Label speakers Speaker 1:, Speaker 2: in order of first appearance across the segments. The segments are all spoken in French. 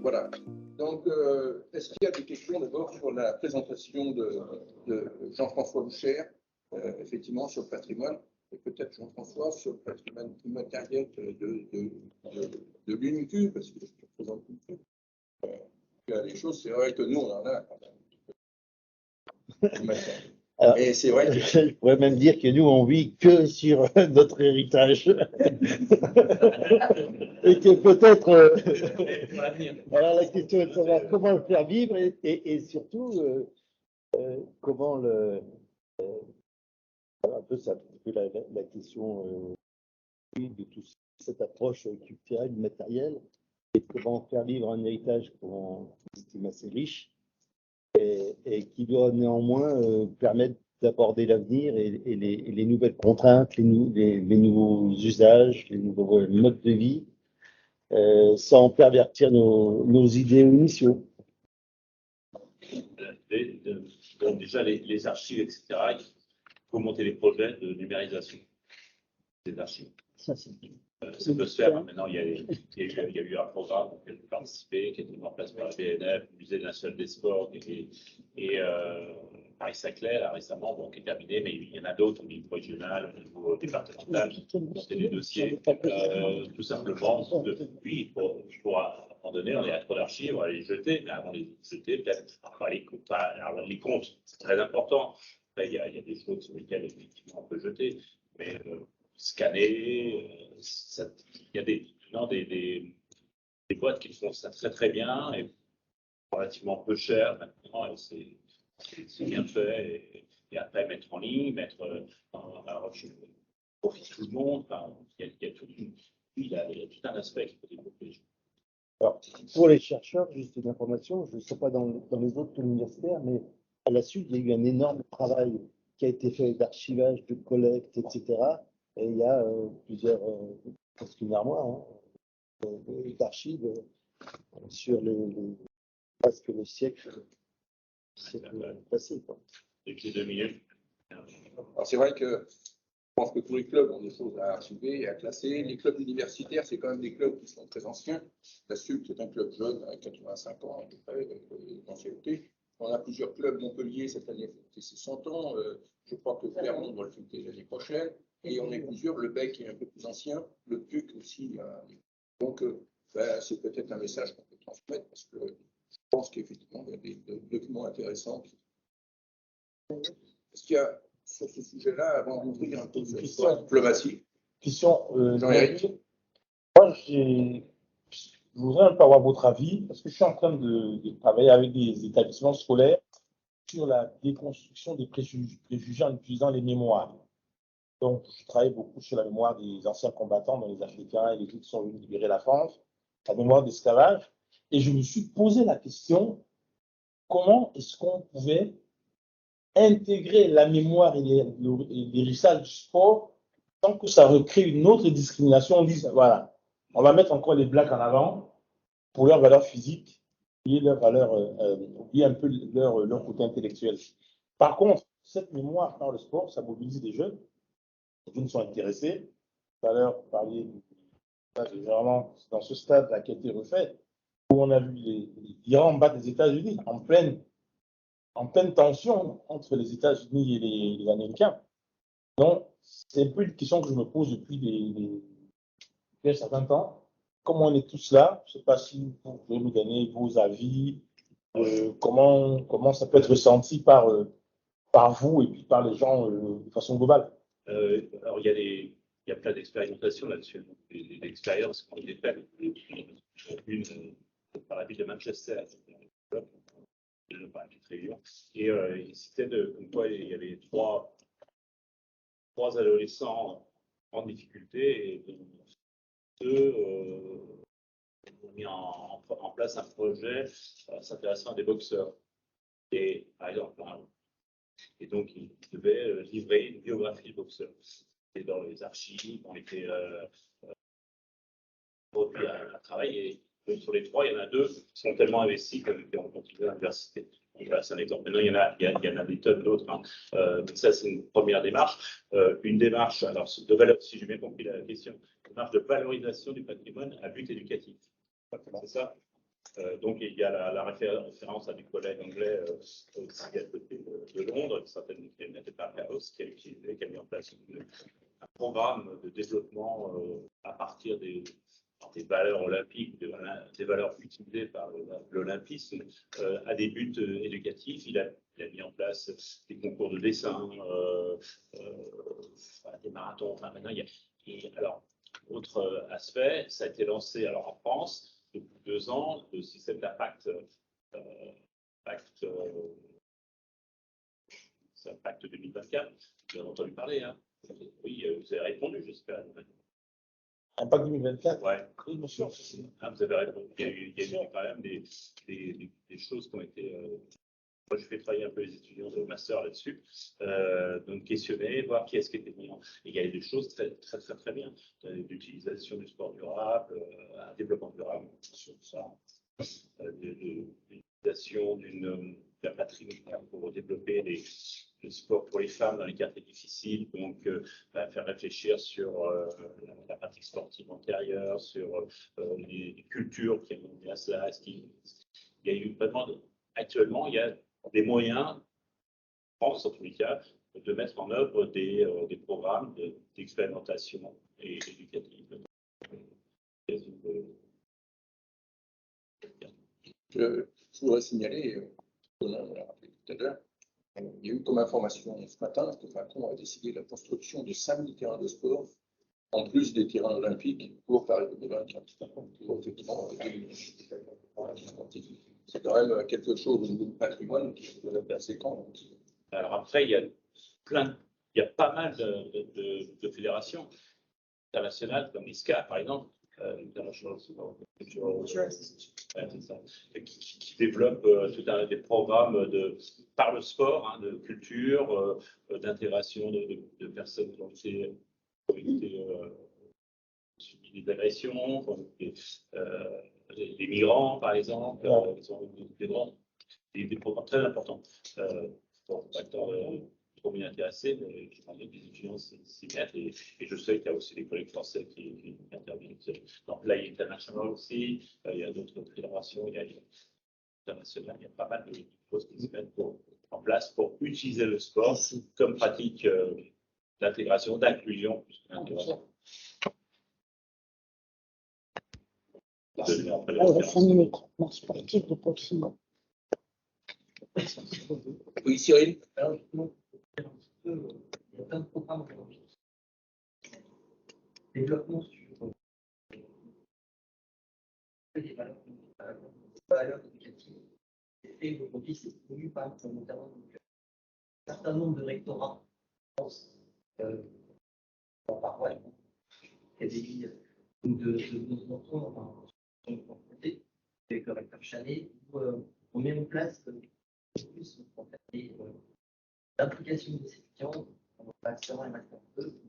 Speaker 1: Voilà. Donc, est-ce qu'il y a des questions d'abord sur la présentation de Jean-François Boucher, effectivement, sur le patrimoine, et peut-être Jean-François sur le patrimoine immatériel de l'UNICU, parce que je présente l'UNICU. Les choses, c'est vrai que nous, on en a quand même.
Speaker 2: Alors,
Speaker 1: et c'est vrai que...
Speaker 2: je pourrais même dire que nous, on vit que sur notre héritage. Et que peut-être... alors la question est de savoir comment le faire vivre et surtout comment le... un peu, c'est un peu la question de toute cette approche culturelle, matérielle, et comment faire vivre un héritage qu'on estime assez riche et qui doit néanmoins permettre d'aborder l'avenir et les nouvelles contraintes, les nouveaux usages, les nouveaux modes de vie, sans pervertir nos idéaux initiaux.
Speaker 3: Donc déjà, les archives, etc., il faut monter les projets de numérisation des archives. Ça peut se faire. Maintenant, il y a eu un programme auquel j'ai participé, qui a été mis en place par la BNF, le Musée national des sports et Paris-Saclay, là, récemment, bon, qui est terminé, mais il y en a d'autres au niveau régional, au niveau départemental. C'est des dossiers, tout simplement. Oui, pour à un moment donné, on est à trop d'archives, on va les jeter, mais avant de les jeter, peut-être, alors les comptes, c'est très important. Après, il y a des choses sur lesquelles, effectivement, on peut jeter, mais scanner, il y a des boîtes qui font ça très très bien et relativement peu cher maintenant, et c'est bien fait, et après mettre en ligne, alors je profite tout le monde, enfin, il y a tout un aspect qu'il faut développer.
Speaker 2: Alors, pour les chercheurs, juste une information, je ne sais pas dans les autres universitaires, mais à la suite, il y a eu un énorme travail qui a été fait d'archivage, de collecte, etc. Et il y a presque une armoire d'archives sur presque le siècle passé.
Speaker 3: Depuis 2000.
Speaker 1: Alors c'est vrai que je pense que tous les clubs ont des choses à archiver et à classer. Les clubs universitaires, c'est quand même des clubs qui sont très anciens. La SUP, c'est un club jeune, à 85 ans à peu près d'ancienneté. On a plusieurs clubs. Montpellier, cette année, a fêté ses 100 ans. Je crois que Clermont va le fêter l'année prochaine. Et on est plusieurs. Le Bec est un peu plus ancien. Le PUC aussi. Donc, c'est peut-être un message qu'on peut transmettre parce que je pense qu'effectivement, il y a des documents intéressants. Est-ce qu'il y a, sur ce sujet-là, avant d'ouvrir un peu sur l'histoire diplomatie,
Speaker 4: Jean-Éric, moi, je voudrais un peu avoir votre avis, parce que je suis en train de travailler avec des établissements scolaires sur la déconstruction des préjugés en utilisant les mémoires. Donc, je travaille beaucoup sur la mémoire des anciens combattants, dont les Africains et les autres qui sont venus libérer la France, la mémoire d'esclavage. Et je me suis posé la question, comment est-ce qu'on pouvait intégrer la mémoire et l'héritage du sport sans que ça recrée une autre discrimination? On dit, voilà, on va mettre encore les Blacks en avant pour leur valeur physique et leur valeur, oublier un peu leur côté intellectuel. Par contre, cette mémoire par le sport, ça mobilise des jeunes. Les jeunes sont intéressés. Tout à l'heure, vous parliez vraiment dans ce stade qui a été refait, où on a vu l'Iran battre les États-Unis en pleine tension entre les États-Unis et les Américains. Donc, c'est un peu une question que je me pose depuis un certain temps. Comme on est tous là, je ne sais pas si vous pouvez nous donner vos avis, comment ça peut être ressenti par vous et puis par les gens de façon globale.
Speaker 3: Alors, il y a plein d'expérimentations là-dessus. Des expériences qui ont été faites. Une par la ville de Manchester, et il citait comme quoi il y avait trois adolescents en difficulté et deux ont mis en place un projet s'intéressant à des boxeurs. Et par exemple, et donc ils devaient livrer une biographie de boxeur. Et dans les archives, on était produits à travailler. Et sur les trois, il y en a deux qui sont tellement investis qu'ils ont continué à l'université. Voilà, c'est un exemple. Maintenant, il y en a des tonnes d'autres. Hein. Donc ça, c'est une première démarche. Une démarche, alors, de valeur, si j'ai bien compris la question, une démarche de valorisation du patrimoine à but éducatif. C'est ça. Donc, il y a la référence à des collègues anglais aussi à côté de Londres, certaines n'étaient pas Chaos, qui a mis en place un programme de développement à partir des valeurs olympiques, des valeurs utilisées par l'olympisme à des buts éducatifs. Il a mis en place des concours de dessin, des marathons. Enfin, maintenant, alors, autre aspect, ça a été lancé alors en France depuis 2 ans, le système d'impact Impact 2024. Vous avez entendu parler, hein? Oui, vous avez répondu, j'espère.
Speaker 4: Impact 2024.
Speaker 3: Ouais. Oui, bien sûr. Vous avez répondu. Il y a eu quand même des choses qui ont été. Moi, je fais travailler un peu les étudiants de master là-dessus, donc questionner, voir qui est-ce qui était mis en. Et il y a des choses très bien. L'utilisation du sport durable, un développement durable sur ça, l'utilisation de la patrie pour développer le sport pour les femmes dans les quartiers difficiles, donc faire réfléchir sur la pratique sportive antérieure, sur les cultures qui ont mené à cela. Il y a eu vraiment, actuellement, il y a des moyens, en France en tous les cas, de mettre en œuvre des programmes d'expérimentation et éducative.
Speaker 1: Je voudrais signaler, on l'a rappelé tout à l'heure, il y a eu comme information ce matin que Macron a décidé la construction de 5000 terrains de sport, en plus des terrains olympiques, pour Paris 2024. Pour effectivement, c'est quand même quelque chose au niveau du patrimoine qui est assez grand.
Speaker 3: Alors après, il y a pas mal de fédérations internationales, comme l'ISCA, par exemple, qui développent des programmes par le sport, hein, de culture, d'intégration de personnes qui ont été subi des agressions, les migrants, par exemple, ils ont des programmes très importants. Pas trop bien intéressés, mais je pense que les étudiants s'y mettent, et je sais qu'il y a aussi des collègues français qui interviennent. Dans Play International aussi, il y a d'autres fédérations, il y a internationales, il y a pas mal de choses qui se mettent en place pour utiliser le sport comme pratique d'intégration, d'inclusion.
Speaker 5: Alors, 5 minutes, sportif de proximité.
Speaker 1: Oui, Cyril.
Speaker 6: Alors, justement, il y a plein de programmes aujourd'hui. Développement sur les valeurs éducatives. Et aujourd'hui, c'est connu par notamment un certain nombre de rectorats en France, en paroisse, quasi de nos enfants, avec le recteur Chanet, où on met en place plus l'implication des étudiants en master 1 et master 2,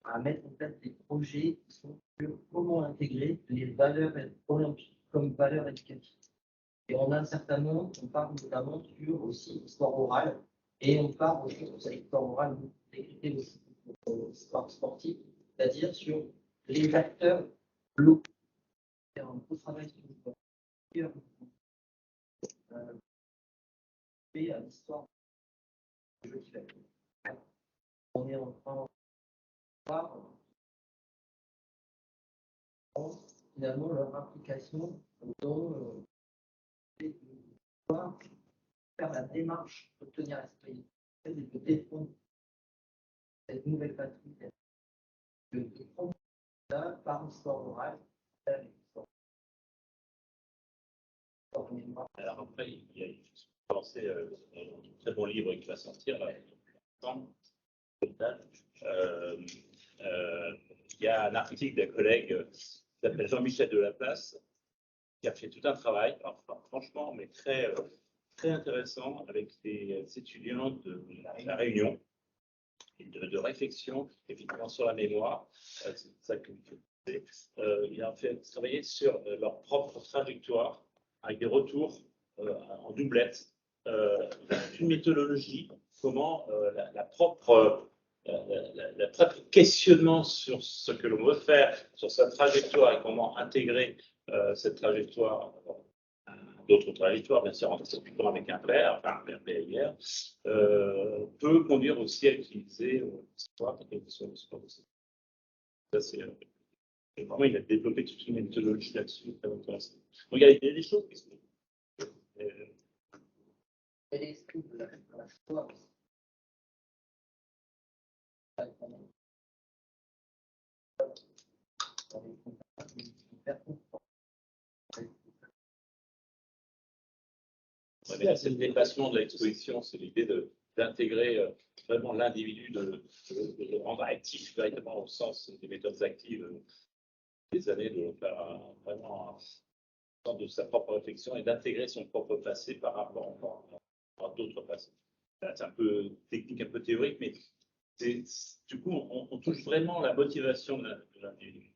Speaker 6: à mettre en place des projets qui sont sur comment intégrer les valeurs olympiques comme valeurs éducatives. Et on a un certain nombre, on parle notamment sur aussi l'histoire orale, et on parle aussi sur l'histoire orale décryptée aussi sport sportif, c'est-à-dire sur les acteurs locaux. C'est un gros travail sur le sport. Et à l'histoire du jeu qui va être. On est en train de voir finalement leur implication dans pouvoir faire la démarche d'obtenir la citoyenneté et de défendre cette nouvelle patrie, de prendre ça par l'histoire orale.
Speaker 3: Alors après, il y a pensé un très bon livre qui va sortir là, il y a un article d'un collègue qui s'appelle Jean-Michel Delaplace, qui a fait tout un travail, enfin, franchement, mais très intéressant, avec des étudiants de la Réunion, et de réflexion, effectivement, sur la mémoire. C'est ça que il a fait travailler sur leur propre trajectoire, avec des retours en doublette, une méthodologie, comment la y a très peu de questionnement sur ce que l'on veut faire, sur sa trajectoire et comment intégrer cette trajectoire à d'autres trajectoires, bien sûr, en s'occupant avec un père, enfin un père PLR, peut conduire aussi à utiliser l'histoire, quelle que soit le sport de cette. Ça, c'est vraiment, il a développé toute une méthodologie là-dessus, très intéressant. Donc, il y a des choses qui sont.
Speaker 6: Et l'esprit de la foi aussi.
Speaker 3: C'est le dépassement de l'exposition, c'est l'idée d'intégrer vraiment l'individu, de le rendre actif véritablement au sens des méthodes actives des années, de faire vraiment un sens de sa propre réflexion et d'intégrer son propre passé par rapport à d'autres passés. C'est un peu technique, un peu théorique, mais du coup, on touche vraiment la motivation de l'individu.